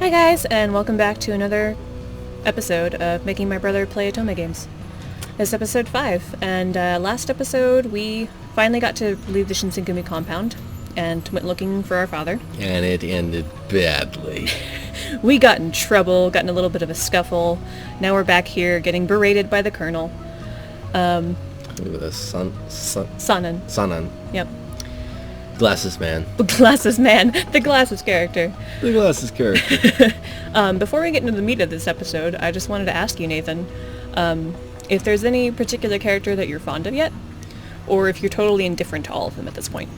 Hi guys, and welcome back to another episode of Making My Brother Play Otome Games. This is episode 5, and last episode we finally got to leave the Shinsengumi compound and went looking for our father. And it ended badly. We got in trouble, got in a little bit of a scuffle. Now we're back here getting berated by the colonel. The Sanan. Yep. Glasses man. The glasses man. The glasses character. The glasses character. Before we get into the meat of this episode, I just wanted to ask you, Nathan, if there's any particular character that you're fond of yet, or if you're totally indifferent to all of them at this point.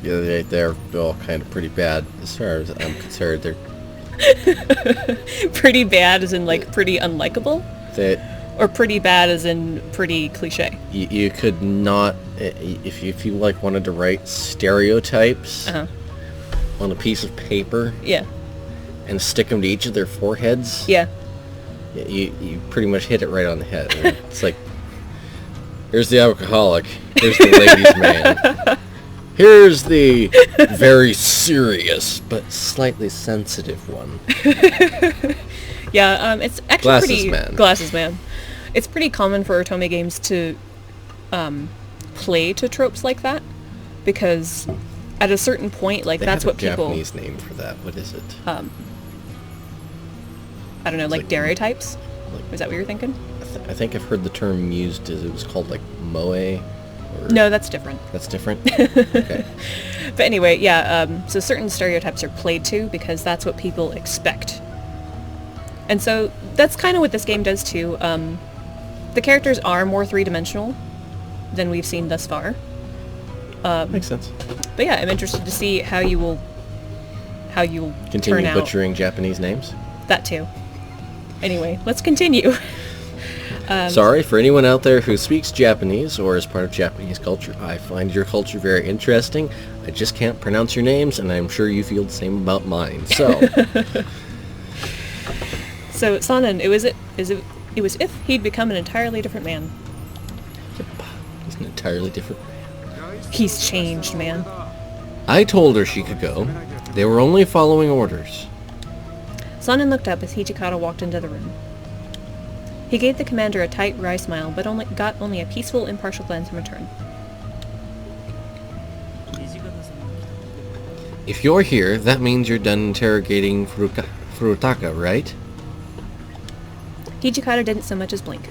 Yeah, they're all kind of pretty bad as far as I'm concerned. They're pretty bad as in, like, pretty unlikable? Or pretty bad as in pretty cliche? You could not, if you like wanted to write stereotypes on a piece of paper, and stick them to each of their foreheads, you pretty much hit it right on the head. I mean, it's like, here's the alcoholic, here's the ladies' man, here's the very serious but slightly sensitive one. It's actually Glasses man. Glasses man. It's pretty common for Otome games to play to tropes like that, because at a certain point, like, that's what people... Japanese name for that. What is it? I don't know, like stereotypes? Is that what you're thinking? I think I've heard the term used as it was called, like, moe. No, that's different. That's different? Okay. But anyway, so certain stereotypes are played to because that's what people expect. And so that's kind of what this game does too. The characters are more three-dimensional than we've seen thus far. Makes sense. But yeah, I'm interested to see how you will continue turn out. Butchering Japanese names? That too. Anyway, let's continue. Sorry, for anyone out there who speaks Japanese or is part of Japanese culture, I find your culture very interesting. I just can't pronounce your names, and I'm sure you feel the same about mine. So, so Sanan, it was if he'd become an entirely different man. he's an entirely different man. He's changed, man. I told her she could go. They were only following orders. Sanan looked up as Hijikata walked into the room. He gave the commander a tight, wry smile, but got only a peaceful, impartial glance in return. If you're here, that means you're done interrogating Furutaka, right? Hijikata didn't so much as blink.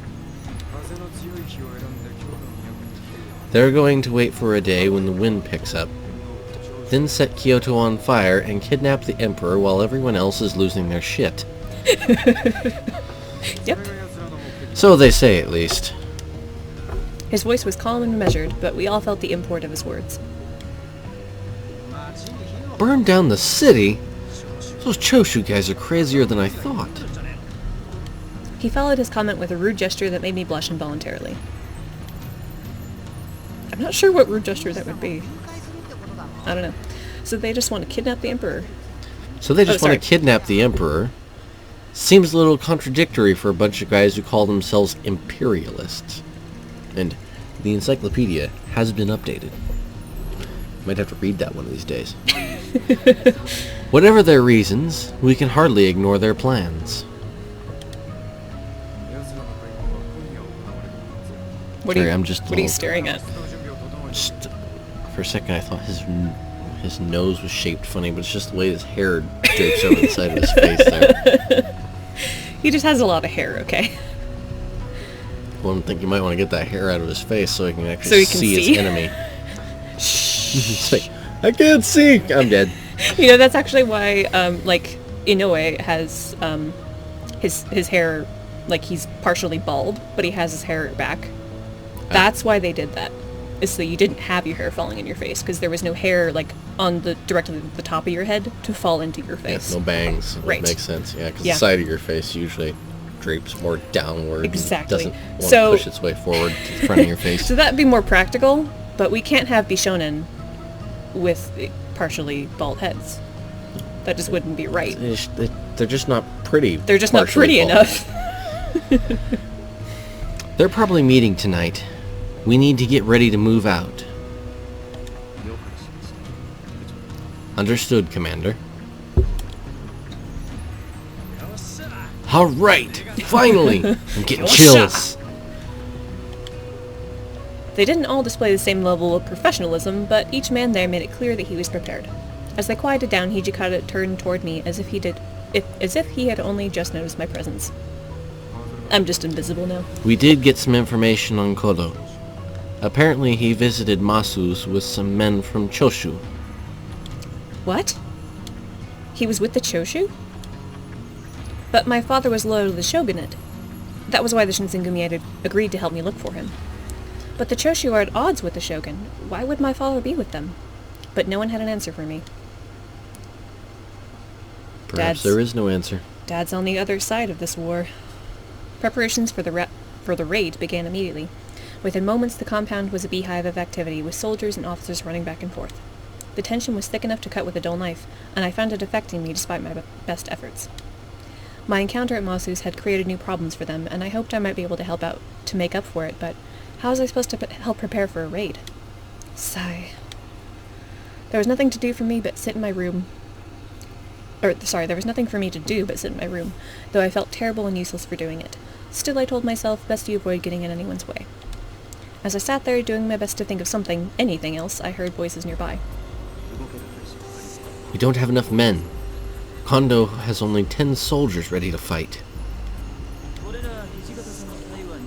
They're going to wait for a day when the wind picks up, then set Kyoto on fire and kidnap the Emperor while everyone else is losing their shit. Yep. So they say, at least. His voice was calm and measured, but we all felt the import of his words. Burn down the city? Those Choshu guys are crazier than I thought. He followed his comment with a rude gesture that made me blush involuntarily. I'm not sure what rude gesture that would be. I don't know. So they just want to kidnap the Emperor. Want to kidnap the Emperor? Seems a little contradictory for a bunch of guys who call themselves imperialists. And the encyclopedia has been updated. Might have to read that one of these days. Whatever their reasons, we can hardly ignore their plans. What are you staring at? Just, for a second I thought his nose was shaped funny, but it's just the way his hair drapes over the side of his face there. He just has a lot of hair, okay? Well, I think you might want to get that hair out of his face so he can actually see his enemy. It's like, I can't see! I'm dead. You know, that's actually why, like, Inoue has, his hair, like, he's partially bald, but he has his hair back. That's why they did that. Is so you didn't have your hair falling in your face, because there was no hair, like, on directly the top of your head to fall into your face. Yeah, no bangs. Right. Makes sense, yeah, because the side of your face usually drapes more downward. Exactly. It doesn't want to push its way forward to the front of your face. So that'd be more practical, but we can't have Bishonen with partially bald heads. That just wouldn't be right. They're just not pretty. They're just not pretty enough. They're probably meeting tonight. We need to get ready to move out. Understood, Commander. Alright, finally! I'm getting chills. They didn't all display the same level of professionalism, but each man there made it clear that he was prepared. As they quieted down, Hijikata turned toward me as if he had only just noticed my presence. I'm just invisible now. We did get some information on Kodo. Apparently he visited Masu's with some men from Choshu. What? He was with the Choshu? But my father was loyal to the shogunate. That was why the Shinsengumi had agreed to help me look for him. But the Choshu are at odds with the shogun. Why would my father be with them? But no one had an answer for me. Perhaps there is no answer. Dad's on the other side of this war. Preparations for the raid began immediately. Within moments, the compound was a beehive of activity, with soldiers and officers running back and forth. The tension was thick enough to cut with a dull knife, and I found it affecting me despite my best efforts. My encounter at Masu's had created new problems for them, and I hoped I might be able to help out to make up for it, but how was I supposed to help prepare for a raid? Sigh. There was nothing to do for me but sit in my room. There was nothing for me to do but sit in my room, though I felt terrible and useless for doing it. Still, I told myself best to avoid getting in anyone's way. As I sat there doing my best to think of anything else, I heard voices nearby. We don't have enough men. Kondo has only 10 soldiers ready to fight.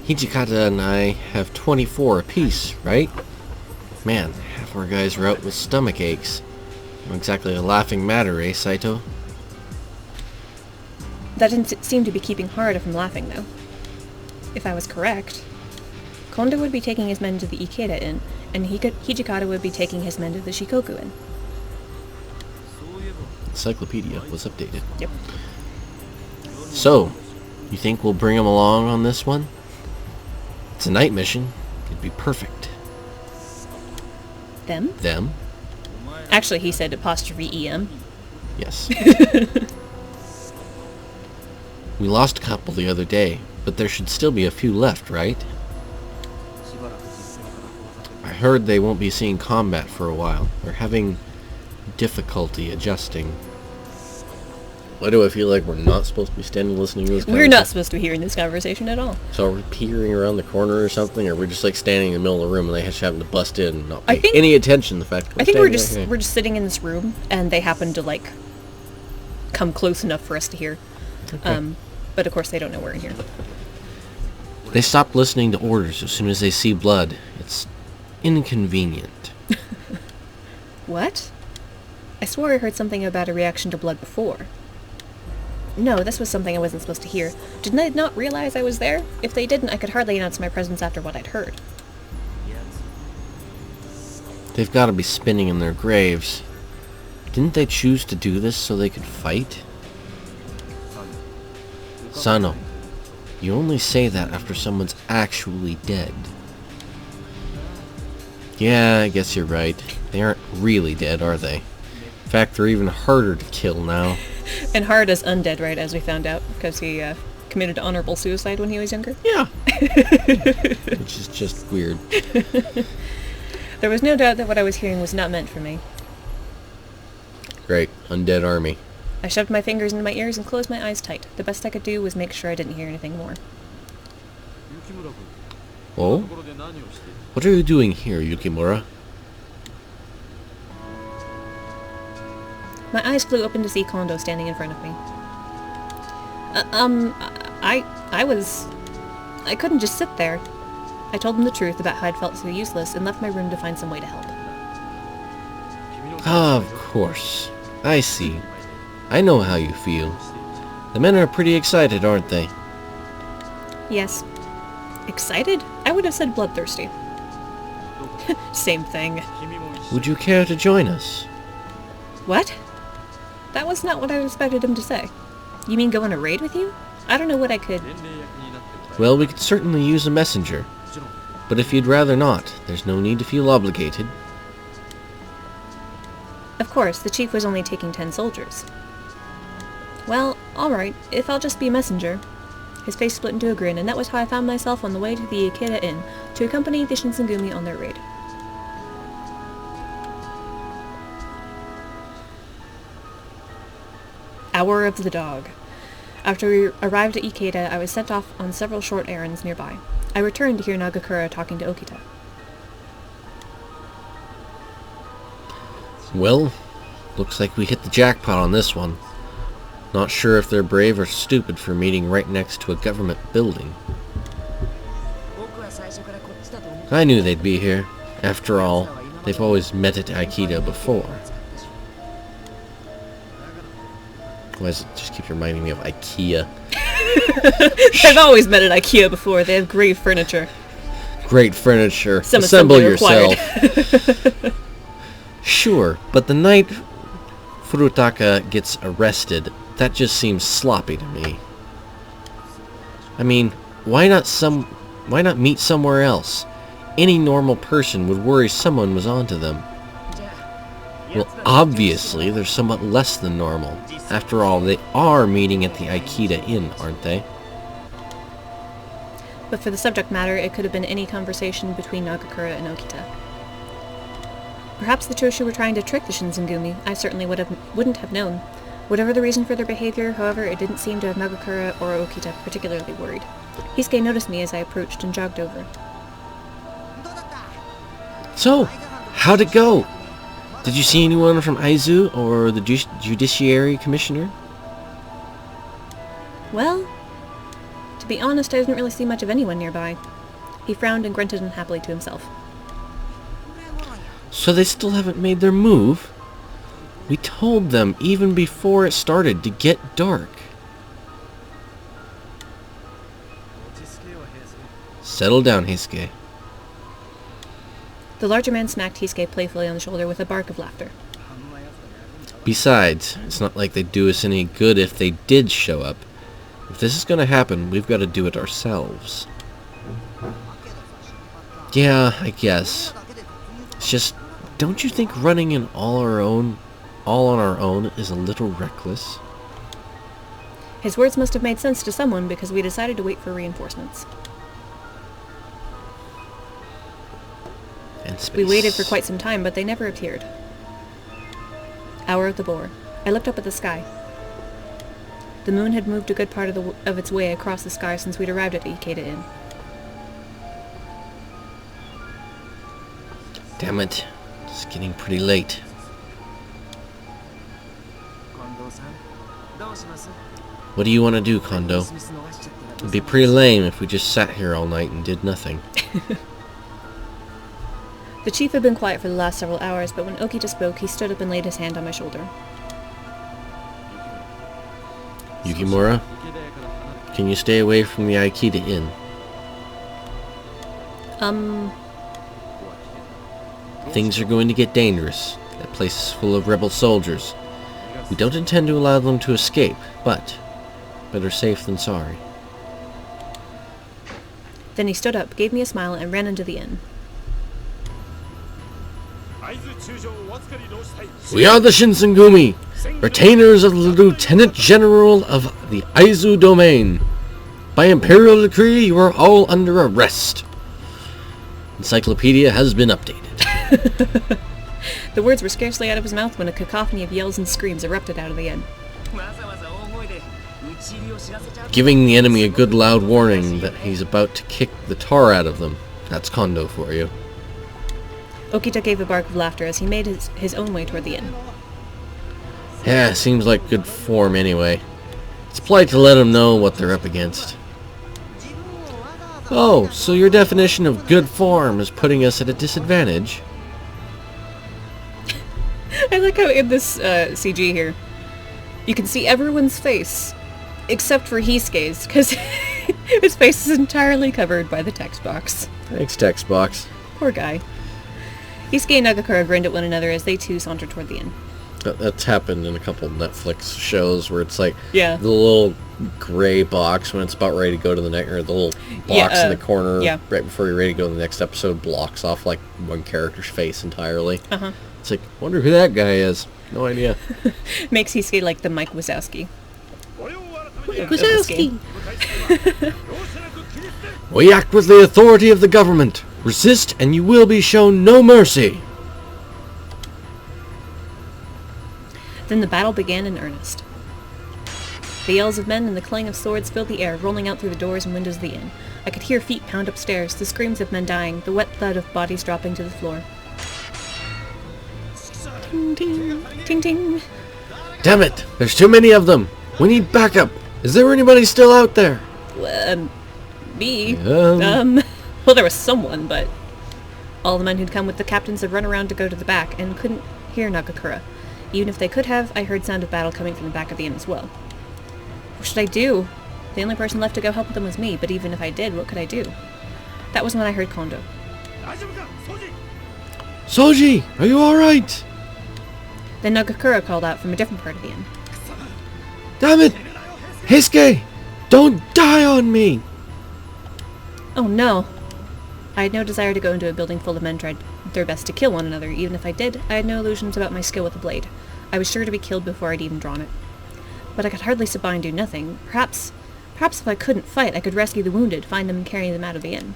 Hijikata and I have 24 apiece, right? Man, half our guys are out with stomach aches. Not exactly a laughing matter, eh, Saito? That didn't seem to be keeping Harada from laughing, though. If I was correct, Kondo would be taking his men to the Ikeda Inn, and Hijikata would be taking his men to the Shikoku Inn. Encyclopedia was updated. Yep. So, you think we'll bring them along on this one? It's a night mission. It'd be perfect. Them? Them? Actually, he said apostrophe EM. Yes. We lost a couple the other day, but there should still be a few left, right? I heard they won't be seeing combat for a while. They're having difficulty adjusting. Why do I feel like we're not supposed to be standing listening to this conversation? We're not supposed to be hearing this conversation at all. So are we peering around the corner or something, or we're just like standing in the middle of the room and they just happen to bust in and not pay any attention to the fact that I think we're just sitting in this room and they happen to like come close enough for us to hear. Okay. But of course they don't know we're in here. They stop listening to orders as soon as they see blood. It's inconvenient. What? I swore I heard something about a reaction to blood before. No, this was something I wasn't supposed to hear. Didn't I not realize I was there? If they didn't, I could hardly announce my presence after what I'd heard. They've got to be spinning in their graves. Didn't they choose to do this so they could fight? Sano, you only say that after someone's actually dead. Yeah, I guess you're right. They aren't really dead, are they? In fact, they're even harder to kill now. And Harada's undead, right, as we found out, because he committed honorable suicide when he was younger? Yeah. Which is just weird. There was no doubt that what I was hearing was not meant for me. Great. Undead army. I shoved my fingers into my ears and closed my eyes tight. The best I could do was make sure I didn't hear anything more. Oh? What are you doing here, Yukimura? My eyes flew open to see Kondo standing in front of me. I couldn't just sit there. I told him the truth about how I'd felt so useless and left my room to find some way to help. Of course. I see. I know how you feel. The men are pretty excited, aren't they? Yes. Excited? I would have said bloodthirsty. Same thing. Would you care to join us? What? That was not what I expected him to say. You mean go on a raid with you? I don't know what I could... Well, we could certainly use a messenger. But if you'd rather not, there's no need to feel obligated. Of course, the chief was only taking 10 soldiers. Well, alright, if I'll just be a messenger. His face split into a grin, and that was how I found myself on the way to the Ikeda Inn to accompany the Shinsengumi on their raid. Hour of the Dog. After we arrived at Ikeda, I was sent off on several short errands nearby. I returned to hear Nagakura talking to Okita. Well, looks like we hit the jackpot on this one. Not sure if they're brave or stupid for meeting right next to a government building. I knew they'd be here. After all, they've always met at Aikido before. Why does it just keep reminding me of IKEA? They've always met at IKEA before. They have great furniture. Great furniture. Some Assemble yourself. Sure, but the night Furutaka gets arrested, that just seems sloppy to me. I mean, why not meet somewhere else? Any normal person would worry someone was onto them. Well, obviously, they're somewhat less than normal. After all, they are meeting at the Aikida Inn, aren't they? But for the subject matter, it could have been any conversation between Nagakura and Okita. Perhaps the Choshu were trying to trick the Shinsengumi. I certainly wouldn't have known. Whatever the reason for their behavior, however, it didn't seem to have Nagakura or Okita particularly worried. Hisuke noticed me as I approached and jogged over. So, how'd it go? Did you see anyone from Aizu or the Judiciary Commissioner? Well, to be honest, I didn't really see much of anyone nearby. He frowned and grunted unhappily to himself. So they still haven't made their move? We told them even before it started to get dark. Settle down, Hisuke. The larger man smacked Hisuke playfully on the shoulder with a bark of laughter. Besides, it's not like they'd do us any good if they did show up. If this is going to happen, we've got to do it ourselves. Yeah, I guess. It's just, don't you think running in all on our own is a little reckless? His words must have made sense to someone because we decided to wait for reinforcements. And space. We waited for quite some time, but they never appeared. Hour of the boar. I looked up at the sky. The moon had moved a good part of its way across the sky since we'd arrived at Ikeda Inn. Damn it. It's getting pretty late. What do you want to do, Kondo? It'd be pretty lame if we just sat here all night and did nothing. The chief had been quiet for the last several hours, but when Okita spoke, he stood up and laid his hand on my shoulder. Yukimura, can you stay away from the Aikida Inn? Things are going to get dangerous. That place is full of rebel soldiers. We don't intend to allow them to escape, but better safe than sorry. Then he stood up, gave me a smile, and ran into the inn. We are the Shinsengumi, retainers of the Lieutenant General of the Aizu Domain. By imperial decree, you are all under arrest. Encyclopedia has been updated. The words were scarcely out of his mouth when a cacophony of yells and screams erupted out of the inn. Giving the enemy a good loud warning that he's about to kick the tar out of them. That's Kondo for you. Okita gave a bark of laughter as he made his own way toward the inn. Yeah, seems like good form anyway. It's polite to let them know what they're up against. Oh, so your definition of good form is putting us at a disadvantage? I like how in this CG here, you can see everyone's face, except for Hisuke's, because his face is entirely covered by the text box. Thanks, text box. Poor guy. Hisuke and Nagakura grinned at one another as they too sauntered toward the inn. That's happened in a couple Netflix shows where it's like the little gray box when it's about ready to go to the next, or the little box in the corner right before you're ready to go to the next episode blocks off like one character's face entirely. It's like, wonder who that guy is. No idea. Makes Hisuke like the Mike Wazowski. We act with the authority of the government. Resist and you will be shown no mercy. Then the battle began in earnest. The yells of men and the clang of swords filled the air, rolling out through the doors and windows of the inn. I could hear feet pound upstairs, the screams of men dying, the wet thud of bodies dropping to the floor. Ting ting, ting ting. Damn it! There's too many of them! We need backup! Is there anybody still out there? Me? Well, there was someone, but... All the men who'd come with the captains had run around to go to the back, and couldn't hear Nagakura. Even if they could have, I heard sound of battle coming from the back of the inn as well. What should I do? The only person left to go help them was me, but even if I did, what could I do? That was when I heard Kondo. Soji! Are you alright? Then Nagakura called out from a different part of the inn. Damn it! Hisuke! Don't die on me! Oh no! I had no desire to go into a building full of men tried their best to kill one another. Even if I did, I had no illusions about my skill with a blade. I was sure to be killed before I'd even drawn it. But I could hardly sit by and do nothing. Perhaps if I couldn't fight, I could rescue the wounded, find them and carry them out of the inn.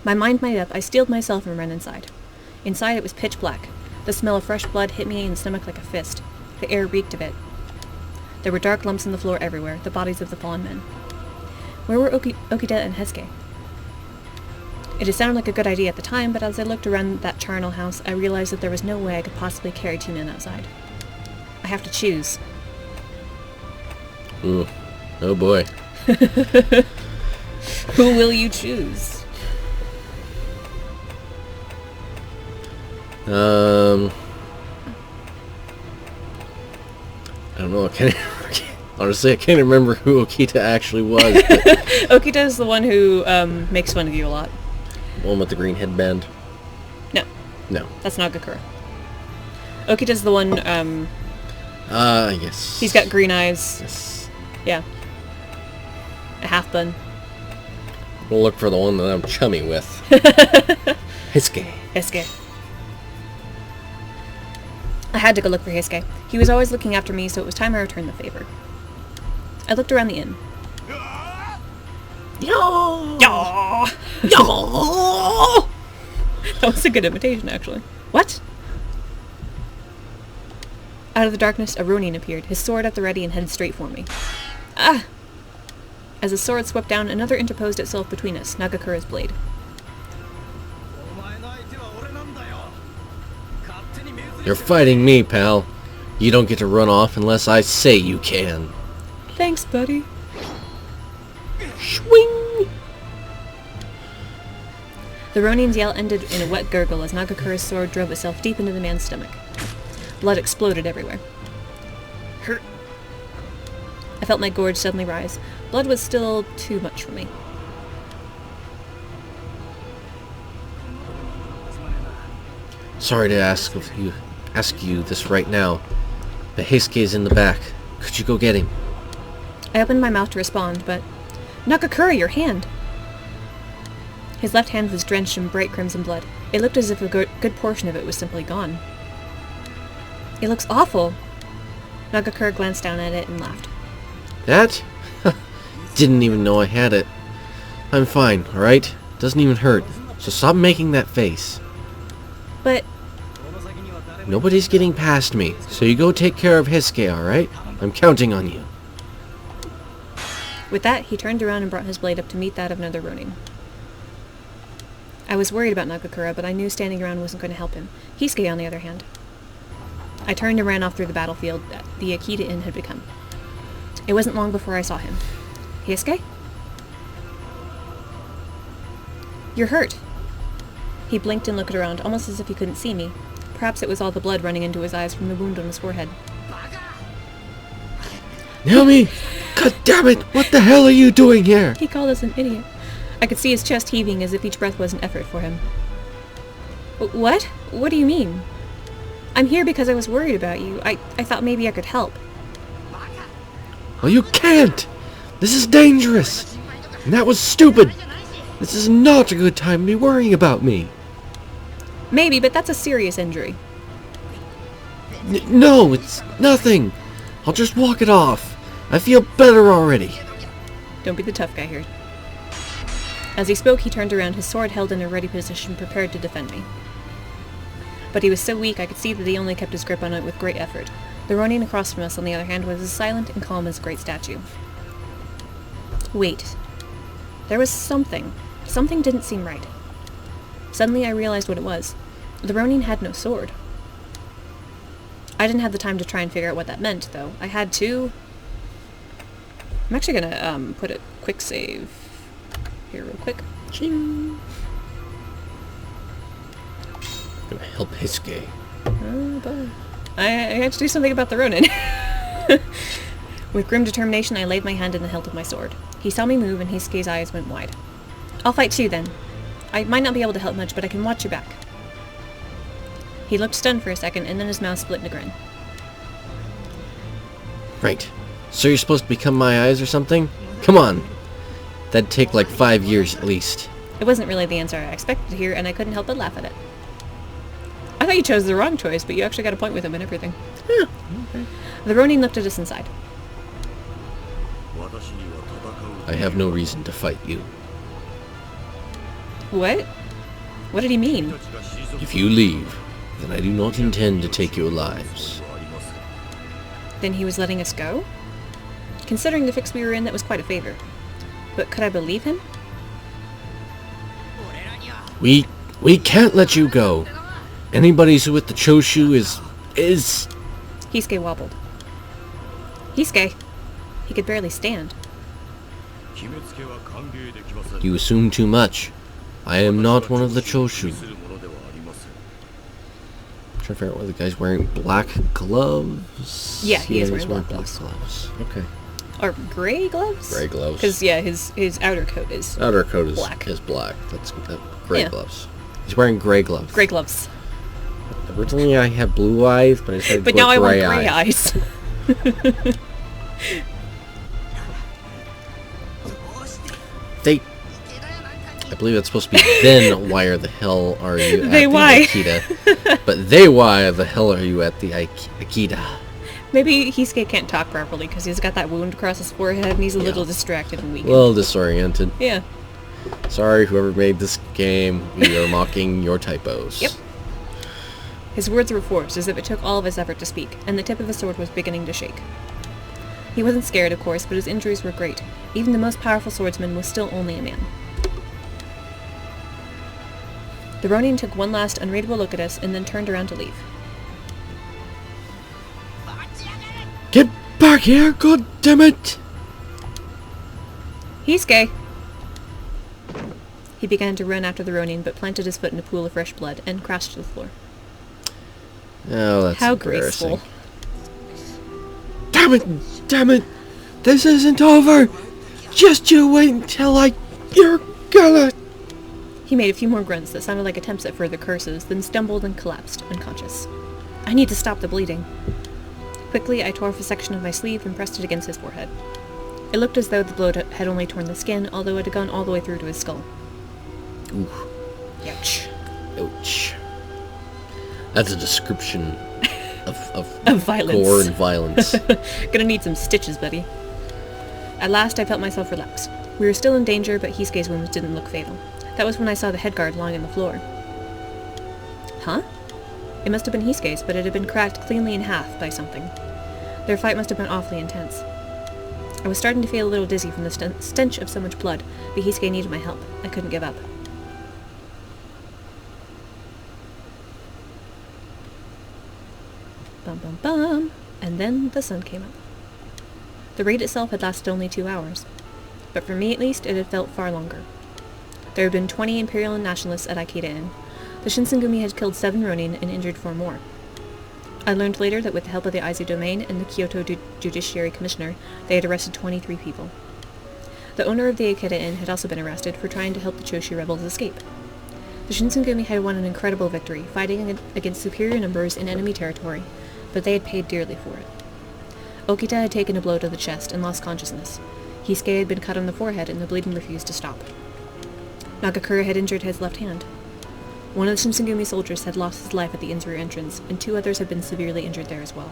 My mind made up, I steeled myself and ran inside. Inside it was pitch black. The smell of fresh blood hit me in the stomach like a fist. The air reeked of it. There were dark lumps on the floor everywhere, the bodies of the fallen men. Where were Okita and Hisuke? It had sounded like a good idea at the time, but as I looked around that charnel house, I realized that there was no way I could possibly carry two men outside. I have to choose. Ooh. Oh boy. Who will you choose? I don't know. Honestly, I can't remember who Okita actually was. Okita is the one who makes fun of you a lot. The one with the green headband? No. No. That's Nagakura. Okita's the one, yes. He's got green eyes. Yes. Yeah. A half bun. We'll look for the one that I'm chummy with. Hisuke. Hisuke. I had to go look for Hisuke. He was always looking after me, so it was time I returned the favor. I looked around the inn. Yo! Yo! Yo! That was a good imitation, actually. What? Out of the darkness, a Ronin appeared, his sword at the ready and headed straight for me. Ah! As the sword swept down, another interposed itself between us, Nagakura's blade. You're fighting me, pal. You don't get to run off unless I say you can. Thanks, buddy. Swing! The Ronin's yell ended in a wet gurgle as Nagakura's sword drove itself deep into the man's stomach. Blood exploded everywhere. Hurt. I felt my gorge suddenly rise. Blood was still too much for me. Sorry to ask you this right now, but Hisuke is in the back. Could you go get him? I opened my mouth to respond, but... Nagakura, your hand! His left hand was drenched in bright crimson blood. It looked as if a good portion of it was simply gone. It looks awful! Nagakura glanced down at it and laughed. That? Didn't even know I had it. I'm fine, alright? Doesn't even hurt. So stop making that face. But... Nobody's getting past me, so you go take care of Hisuke, alright? I'm counting on you. With that, he turned around and brought his blade up to meet that of another Ronin. I was worried about Nagakura, but I knew standing around wasn't going to help him. Hisuke, on the other hand. I turned and ran off through the battlefield that the Akita Inn had become. It wasn't long before I saw him. Hisuke? You're hurt. He blinked and looked around, almost as if he couldn't see me. Perhaps it was all the blood running into his eyes from the wound on his forehead. Naomi! God damn it! What the hell are you doing here? He called us an idiot. I could see his chest heaving as if each breath was an effort for him. What? What do you mean? I'm here because I was worried about you. I thought maybe I could help. Well, you can't! This is dangerous! And that was stupid! This is not a good time to be worrying about me. Maybe, but that's a serious injury. No, it's nothing. I'll just walk it off. I feel better already. Don't be the tough guy here. As he spoke, he turned around, his sword held in a ready position, prepared to defend me. But he was so weak I could see that he only kept his grip on it with great effort. The Ronin across from us, on the other hand, was as silent and calm as a great statue. Wait. There was something. Something didn't seem right. Suddenly I realized what it was. The Ronin had no sword. I didn't have the time to try and figure out what that meant, though. I had to... I'm actually gonna put a quick save here real quick. Ching! Gonna help Hisuke. But I had to do something about the Ronin. With grim determination, I laid my hand in the hilt of my sword. He saw me move, and Hisuke's eyes went wide. I'll fight too, then. I might not be able to help much, but I can watch your back. He looked stunned for a second, and then his mouth split in a grin. Right. So you're supposed to become my eyes or something? Come on. That'd take like 5 years at least. It wasn't really the answer I expected to hear, and I couldn't help but laugh at it. I thought you chose the wrong choice, but you actually got a point with him and everything. Yeah. Okay. The Ronin looked at us inside. I have no reason to fight you. What? What did he mean? If you leave, then I do not intend to take your lives. Then he was letting us go? Considering the fix we were in, that was quite a favor. But could I believe him? We can't let you go. Anybody who's with the Choshu is... Hisuke wobbled. Hisuke? He could barely stand. You assume too much. I am not one of the Choshu. I'm trying to figure out whether the guy's wearing black gloves. Yeah, he is wearing black gloves. Okay. Or gray gloves? Gray gloves. Because, yeah, his outer coat is black. Is black. That's gray gloves. He's wearing gray gloves. Gray gloves. Originally I had blue eyes, but I decided to now I want gray gray eyes. I believe it's supposed to be then why the hell are you at the why? Akita? But why the hell are you at the Akita? Maybe Hisuke can't talk properly because he's got that wound across his forehead and he's a little distracted and weak. A little disoriented. Yeah. Sorry, whoever made this game, we are mocking your typos. Yep. His words were forced, as if it took all of his effort to speak, and the tip of his sword was beginning to shake. He wasn't scared, of course, but his injuries were great. Even the most powerful swordsman was still only a man. The Ronin took one last unreadable look at us and then turned around to leave. Get back here, god damn it! Hisuke! He began to run after the Ronin, but planted his foot in a pool of fresh blood and crashed to the floor. Oh, that's how embarrassing. Graceful. Damn it! Damn it! This isn't over! Just you wait until you're gonna... He made a few more grunts that sounded like attempts at further curses, then stumbled and collapsed, unconscious. I need to stop the bleeding. Quickly, I tore off a section of my sleeve and pressed it against his forehead. It looked as though the blow had only torn the skin, although it had gone all the way through to his skull. Ooh. Ouch. Ouch. That's a description of violence. Gore and violence. Gonna need some stitches, buddy. At last, I felt myself relax. We were still in danger, but Hisuke's wounds didn't look fatal. That was when I saw the headguard lying on the floor. Huh? It must have been Hisuke's, but it had been cracked cleanly in half by something. Their fight must have been awfully intense. I was starting to feel a little dizzy from the stench of so much blood, but Hisuke needed my help. I couldn't give up. Bum bum bum! And then the sun came up. The raid itself had lasted only 2 hours, but for me at least it had felt far longer. There had been 20 Imperial nationalists at Ikeda Inn. The Shinsengumi had killed 7 Ronin and injured 4 more. I learned later that with the help of the Aizu Domain and the Kyoto Judiciary Commissioner, they had arrested 23 people. The owner of the Ikeda Inn had also been arrested for trying to help the Choshu rebels escape. The Shinsengumi had won an incredible victory, fighting against superior numbers in enemy territory, but they had paid dearly for it. Okita had taken a blow to the chest and lost consciousness. Hisuke had been cut on the forehead and the bleeding refused to stop. Nagakura had injured his left hand. One of the Shinsengumi soldiers had lost his life at the inn's rear entrance, and 2 others had been severely injured there as well.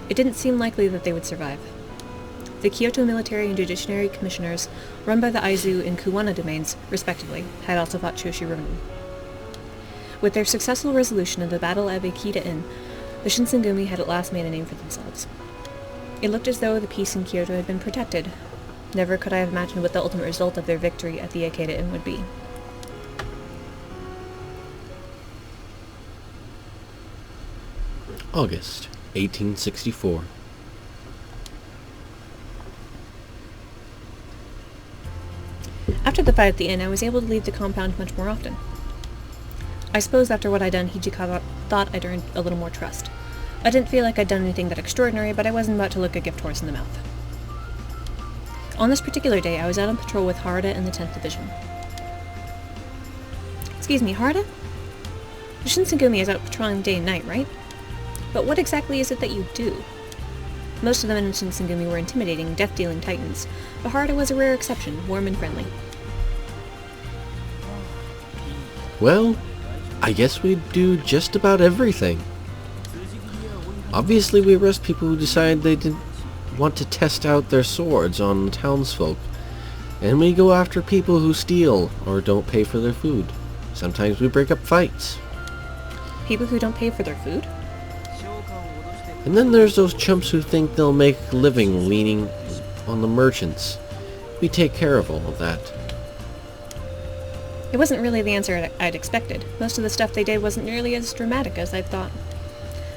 It didn't seem likely that they would survive. The Kyoto Military and Judiciary Commissioners, run by the Aizu and Kuwana domains, respectively, had also fought Choshu Ronin. With their successful resolution of the Battle of Ikeda Inn, The Shinsengumi had at last made a name for themselves. It looked as though the peace in Kyoto had been protected. Never could I have imagined what the ultimate result of their victory at the Ikeda Inn would be. August 1864. After the fight at the inn, I was able to leave the compound much more often. I suppose after what I'd done, Hijikawa thought I'd earned a little more trust. I didn't feel like I'd done anything that extraordinary, but I wasn't about to look a gift horse in the mouth. On this particular day, I was out on patrol with Harada in the 10th Division. Excuse me, Harada? The Shinsengumi is out patrolling day and night, right? But what exactly is it that you do? Most of the men in Shinsengumi were intimidating, death-dealing titans, but Harada was a rare exception, warm and friendly. Well, I guess we do just about everything. Obviously we arrest people who decide they didn't want to test out their swords on townsfolk, and we go after people who steal or don't pay for their food. Sometimes we break up fights. People who don't pay for their food? And then there's those chumps who think they'll make a living leaning on the merchants. We take care of all of that. It wasn't really the answer I'd expected. Most of the stuff they did wasn't nearly as dramatic as I'd thought.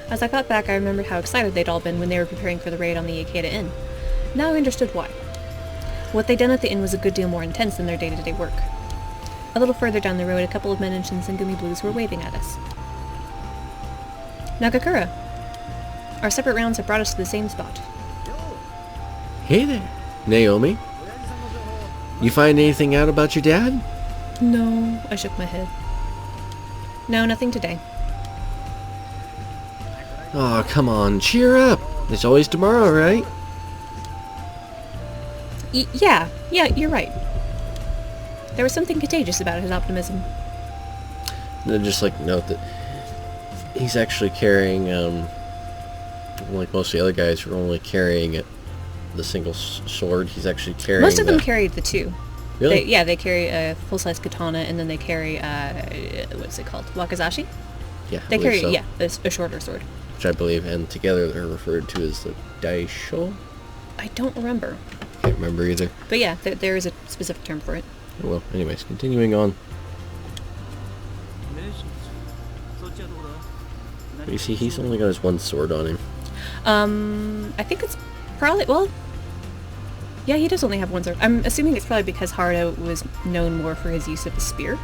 As I thought back, I remembered how excited they'd all been when they were preparing for the raid on the Ikeda Inn. Now I understood why. What they'd done at the inn was a good deal more intense than their day-to-day work. A little further down the road, a couple of men in Shinsengumi blues were waving at us. Nagakura! Our separate rounds have brought us to the same spot. Hey there, Naomi. You find anything out about your dad? No, I shook my head. No, nothing today. Aw, come on, cheer up. There's always tomorrow, right? Yeah, you're right. There was something contagious about his optimism. Then just note that he's actually carrying, like most of the other guys who are only carrying the single sword, he's actually carrying... Most of them carried the two. Really? They carry a full-size katana, and then they carry, what's it called? Wakizashi? Yeah, they carry, so. a shorter sword. Which I believe, and together they're referred to as the daisho? I don't remember. Can't remember either. But yeah, there is a specific term for it. Oh, well, anyways, continuing on. But you see, he's only got his one sword on him. I think it's probably, well, yeah, he does only have one sword. I'm assuming it's probably because Haruto was known more for his use of the spear.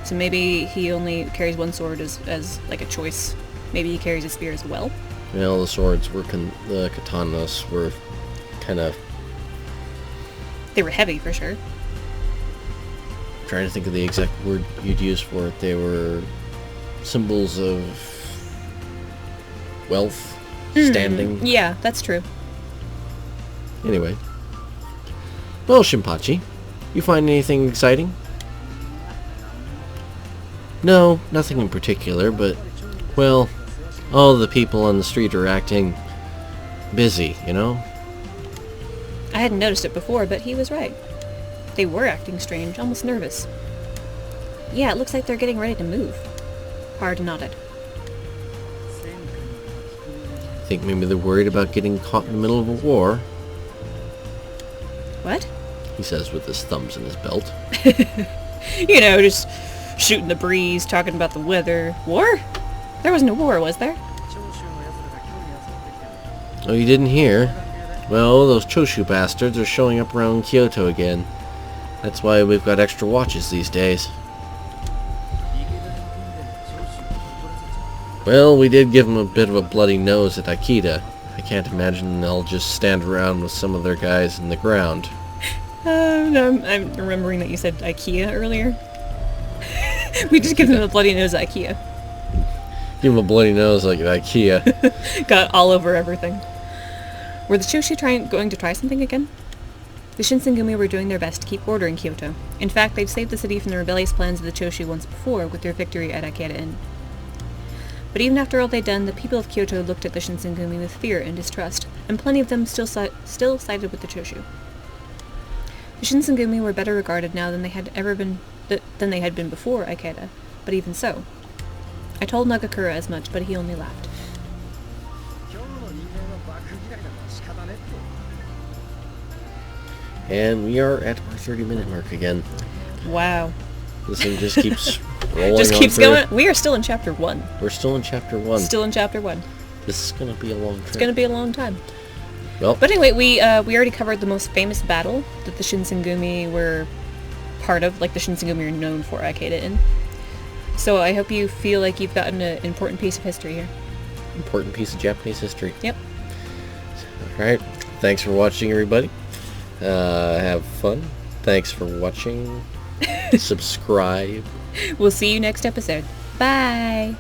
So maybe he only carries one sword as like a choice. Maybe he carries a spear as well. Well, the swords were, the katanas were kind of... They were heavy, for sure. I'm trying to think of the exact word you'd use for it. They were symbols of wealth, standing. Yeah, that's true. Anyway. Well, Shinpachi, you find anything exciting? No, nothing in particular, but, well, all the people on the street are acting busy, you know? I hadn't noticed it before, but he was right. They were acting strange, almost nervous. Yeah, it looks like they're getting ready to move. Hard nodded. I think maybe they're worried about getting caught in the middle of a war. What? He says with his thumbs in his belt. You know, just shooting the breeze, talking about the weather. War? There was no war, was there? Oh, you didn't hear? Well, those Choshu bastards are showing up around Kyoto again. That's why we've got extra watches these days. Well, we did give them a bit of a bloody nose at Akita. I can't imagine they'll just stand around with some of their guys in the ground. No, I'm remembering that you said IKEA earlier. We just give them a bloody nose at IKEA. Give them a bloody nose like at IKEA. Got all over everything. Were the Choshu going to try something again? The Shinsengumi were doing their best to keep order in Kyoto. In fact, they'd saved the city from the rebellious plans of the Choshu once before with their victory at Ikeda Inn. But even after all they'd done, the people of Kyoto looked at the Shinsengumi with fear and distrust, and plenty of them still sided with the Choshu. The Shinsengumi were better regarded now than they had been before Ikeda, but even so. I told Nagakura as much, but he only laughed. And we are at our 30-minute mark again. Wow. This thing just keeps rolling. Just keeps going. We are still in chapter 1. We're still in chapter 1. Still in chapter 1. This is gonna be a long trip. It's gonna be a long time. Well, but anyway, we already covered the most famous battle that the Shinsengumi were part of, like the Shinsengumi are known for Akeda in. So I hope you feel like you've gotten an important piece of history here. Important piece of Japanese history. Yep. Alright. Thanks for watching, everybody. Have fun. Thanks for watching. Subscribe. We'll see you next episode. Bye!